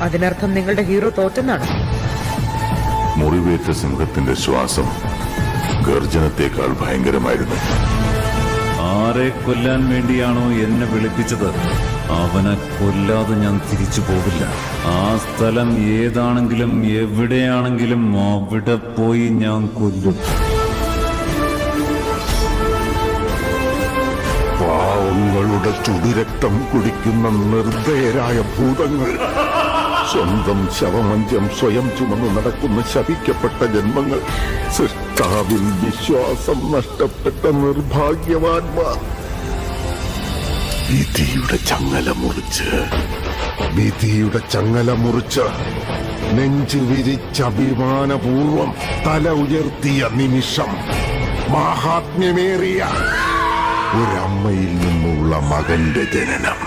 അതിനർത്ഥം നിങ്ങളുടെ ഹീറോ തോറ്റെന്നാണ്. മുറിവേറ്റ സിംഹത്തിന്റെ ശ്വാസം ഗർജനത്തെക്കാൾ ഭയങ്കരമായിരുന്നു. ആരെ കൊല്ലാൻ വേണ്ടിയാണോ എന്നെ വിളിപ്പിച്ചത്, അവനെ കൊല്ലാതെ ഞാൻ തിരിച്ചു പോകില്ല. ആ സ്ഥലം ഏതാണെങ്കിലും എവിടെയാണെങ്കിലും അവിടെ പോയി ഞാൻ കൊല്ലും. പാവങ്ങളുടെ ചുടുരക്തം കുടിക്കുന്ന നിർദ്ദയരായ ഭൂതങ്ങൾ, സ്വന്തം ശവമഞ്ചം സ്വയം ചുമന്നു നടക്കുന്ന ശപിക്കപ്പെട്ട ജന്മങ്ങൾ, സൃഷ്ടാവിൽ വിശ്വാസം നഷ്ടപ്പെട്ട നിർഭാഗ്യവാന്മാർ. വിധിയുടെ ചങ്ങല മുറിച്ച് നെഞ്ചു വിരിച്ച് അഭിമാനപൂർവം തല ഉയർത്തിയ നിമിഷം, മാഹാത്മ്യമേറിയ ഒരമ്മയിൽ നിന്നുള്ള മകന്റെ ജനനം.